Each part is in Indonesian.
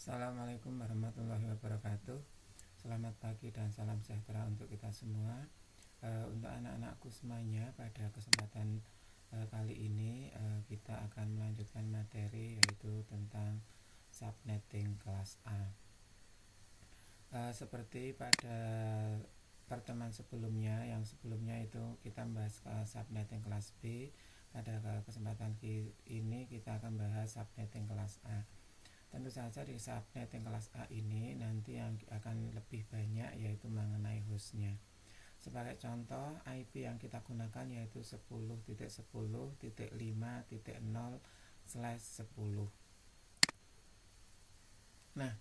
Assalamualaikum warahmatullahi wabarakatuh. Selamat pagi dan salam sejahtera untuk kita semua. Untuk anak-anakku semuanya, pada kesempatan kali ini kita akan melanjutkan materi yaitu tentang subnetting kelas A. Seperti pada pertemuan sebelumnya, yang sebelumnya itu kita membahas subnetting kelas B. Pada kesempatan ini kita akan bahas subnetting kelas A. Tentu saja di subnetting kelas A ini nanti yang akan lebih banyak yaitu mengenai hostnya. Sebagai contoh, IP yang kita gunakan yaitu 10.10.5.0/10. Nah,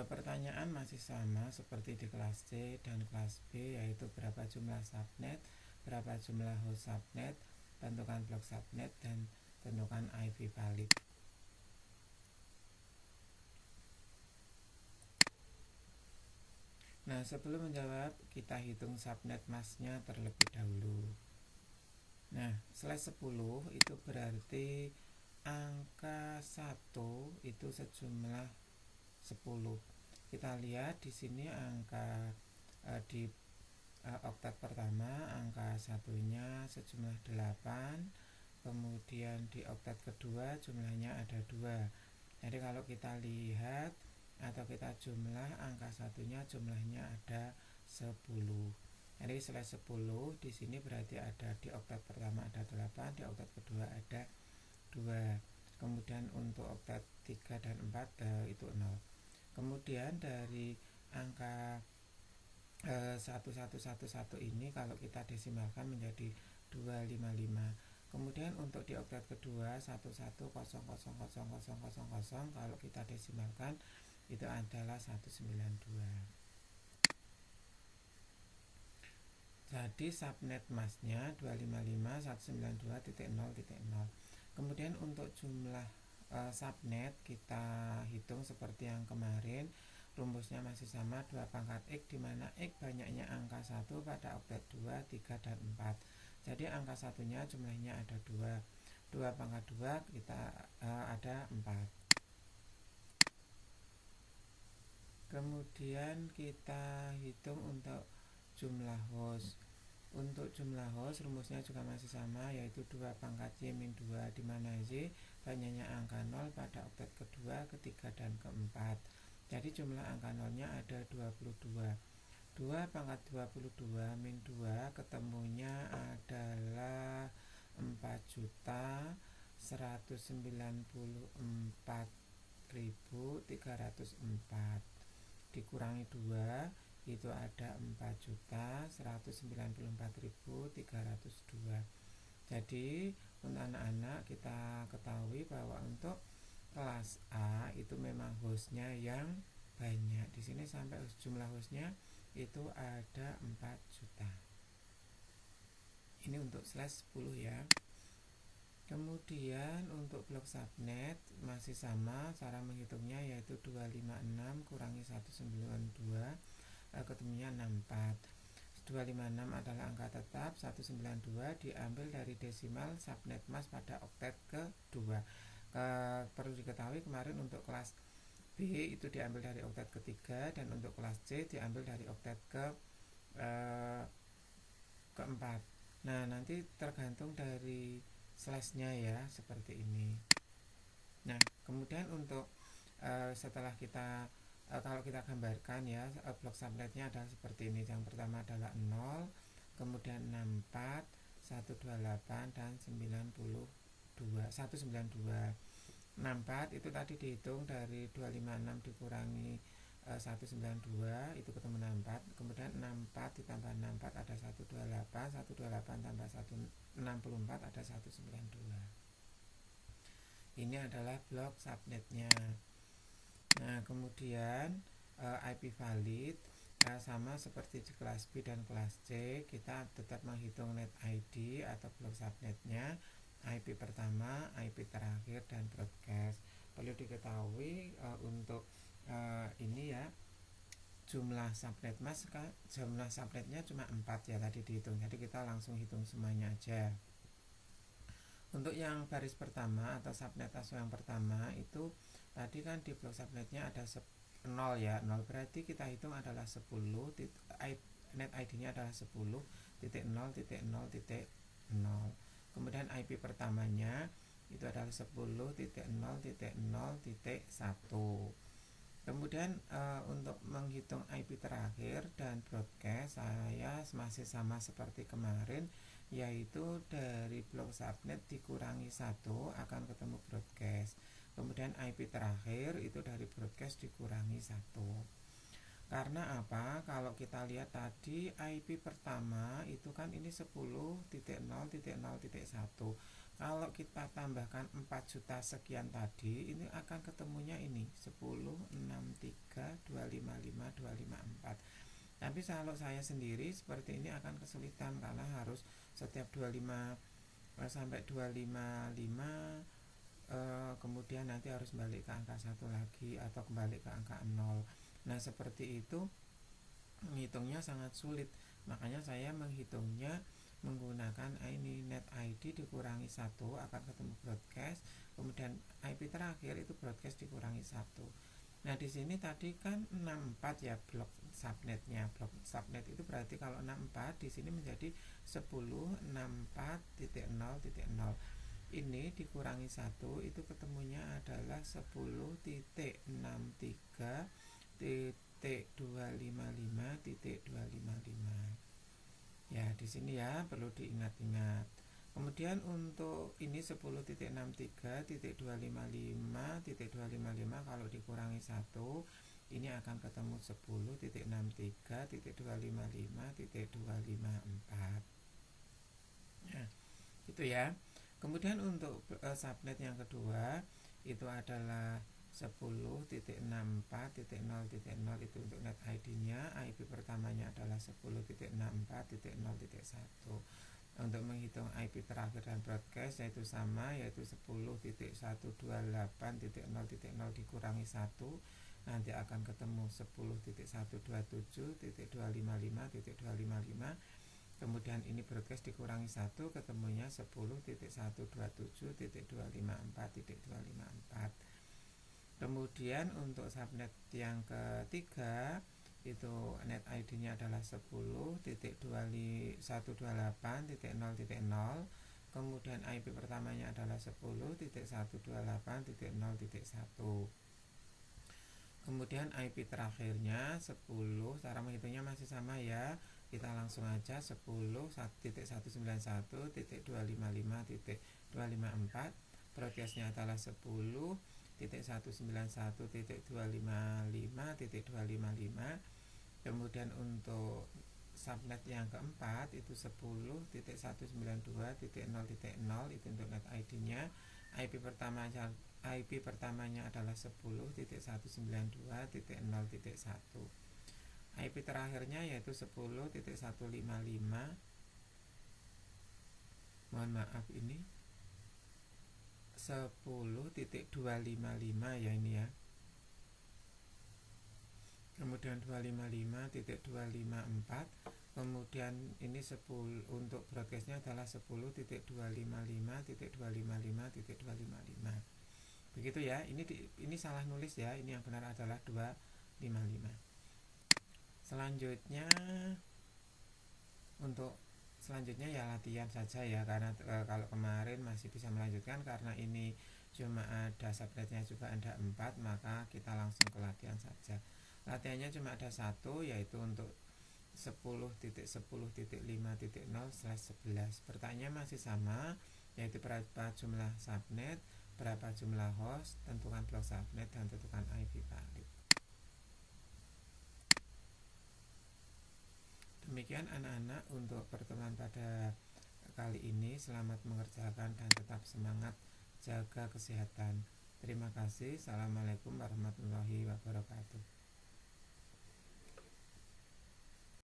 pertanyaan masih sama seperti di kelas C dan kelas B, yaitu berapa jumlah subnet, berapa jumlah host subnet, tentukan blok subnet, dan tentukan IP valid. Nah, sebelum menjawab, kita hitung subnet masknya terlebih dahulu. Nah, slash 10 itu berarti angka 1 itu sejumlah 10. Kita lihat di sini angka di oktat pertama angka satunya sejumlah 8. Kemudian di oktat kedua jumlahnya ada 2. Jadi kalau kita lihat atau kita jumlah angka satunya jumlahnya ada 10. Jadi slash 10 di sini berarti ada di oktat pertama ada 8, di oktat kedua ada 2. Kemudian untuk oktat 3 dan 4 itu 0. Kemudian dari angka 1111 ini kalau kita desimalkan menjadi 255. Kemudian untuk di oktat kedua 11000000 kalau kita desimalkan itu adalah 192. Jadi subnet masknya 255.192.0.0. Kemudian untuk jumlah subnet kita hitung seperti yang kemarin. Rumusnya masih sama 2 pangkat X, di mana X banyaknya angka 1 pada oktat 2, 3, dan 4. Jadi angka satunya jumlahnya ada 2. 2 pangkat 2 kita ada 4. Kemudian kita hitung untuk jumlah host. Untuk jumlah host rumusnya juga masih sama, yaitu 2 pangkat Y min 2, di mana Y banyaknya angka 0 pada oktat kedua, ketiga, dan keempat. Jadi jumlah angka 0-nya ada 22. 2 pangkat 22 min 2 ketemunya adalah 4.194.304. Dikurangi 2 itu ada 4.194.302. Jadi untuk anak-anak kita ketahui bahwa untuk kelas A itu memang hostnya yang banyak. Di sini sampai jumlah hostnya itu ada 4 juta. Ini untuk slash 10 ya. Kemudian untuk blok subnet masih sama cara menghitungnya, yaitu 256 kurangi 192 ketemunya 64. 256 adalah angka tetap, 192 diambil dari desimal subnet mask pada oktet kedua. Perlu diketahui kemarin untuk kelas B itu diambil dari oktet ketiga, dan untuk kelas C diambil dari oktet keempat. Nah, nanti tergantung dari slashnya ya, seperti ini. Nah, kemudian untuk setelah kita kalau kita gambarkan ya, blok subnetnya adalah seperti ini. Yang pertama adalah 0, kemudian 64, 128, dan 192. 64 itu tadi dihitung dari 256 dikurangi 192 itu ketemu 64. Kemudian 64 ditambah 64 ada 128, 128 tambah 164 ada 192. Ini adalah blok subnetnya. Nah, kemudian IP valid sama seperti di kelas B dan kelas C, kita tetap menghitung net ID atau blok subnetnya, IP pertama, IP terakhir, dan broadcast. Perlu diketahui untuk ini ya, jumlah subnet mask, jumlah subnetnya cuma 4 ya tadi dihitung. Jadi kita langsung hitung semuanya aja. Untuk yang baris pertama atau subnet ASO yang pertama itu tadi kan di blok subnetnya ada 0 ya, 0 berarti kita hitung adalah 10, net ID-nya adalah 10.0.0.0. Kemudian IP pertamanya itu adalah 10.0.0.1. Kemudian untuk menghitung IP terakhir dan broadcast saya masih sama seperti kemarin, yaitu dari blok subnet dikurangi 1 akan ketemu broadcast. Kemudian IP terakhir itu dari broadcast dikurangi 1. Karena apa? Kalau kita lihat tadi IP pertama itu kan ini 10.0.0.1. Kalau kita tambahkan 4 juta sekian tadi, ini akan ketemunya ini 10.63.255.254. Tapi kalau saya sendiri seperti ini akan kesulitan karena harus setiap 25 sampai 255 kemudian nanti harus balik ke angka 1 lagi atau kembali ke angka 0. Nah seperti itu menghitungnya sangat sulit. Makanya saya menghitungnya menggunakan ini net ID dikurangi 1 akan ketemu broadcast, kemudian IP terakhir itu broadcast dikurangi 1. Nah di sini tadi kan 64 ya blok subnetnya. Blok subnet itu berarti kalau 64 di sini menjadi 10.64.0.0. Ini dikurangi 1 itu ketemunya adalah 10.63.255.255. Ya, di sini ya perlu diingat-ingat. Kemudian untuk ini 10.63.255.255 kalau dikurangi 1 ini akan ketemu 10.63.255.254. Nah, itu ya. Kemudian untuk subnet yang kedua itu adalah 10.64.0.0 itu untuk net ID-nya. IP pertamanya adalah 10.64.0.1. Untuk menghitung IP terakhir dan broadcast yaitu sama, yaitu 10.128.0.0 dikurangi 1 nanti akan ketemu 10.127.255.255. Kemudian ini broadcast dikurangi 1 ketemunya 10.127.254.254. Kemudian untuk subnet yang ketiga itu net ID-nya adalah 10.128.0.0. Kemudian IP pertamanya adalah 10.128.0.1. Kemudian IP terakhirnya 10. Cara menghitungnya masih sama ya. Kita langsung aja 10.191.255.254. Broadcastnya adalah 10.191.255.255. Kemudian untuk subnet yang keempat itu 10.192.0.0 itu untuk net ID-nya. IP pertamanya adalah 10.192.0.1. IP terakhirnya yaitu 10.155. Mohon maaf ini 10.255 ya ini ya. Kemudian 255.254. Kemudian ini 10 untuk broadcastnya adalah 10.255.255.255. Begitu ya. Ini salah nulis ya. Ini yang benar adalah 255. Selanjutnya ya latihan saja ya, karena kalau kemarin masih bisa melanjutkan karena ini cuma ada subnetnya juga ada 4, maka kita langsung ke latihan saja. Latihannya cuma ada 1, yaitu untuk 10.10.5.0/11. Pertanyaannya masih sama, yaitu berapa jumlah subnet, berapa jumlah host, tentukan blok subnet dan tentukan IP valid. Demikian anak-anak untuk pertemuan pada kali ini. Selamat mengerjakan dan tetap semangat, jaga kesehatan. Terima kasih. Assalamualaikum warahmatullahi wabarakatuh.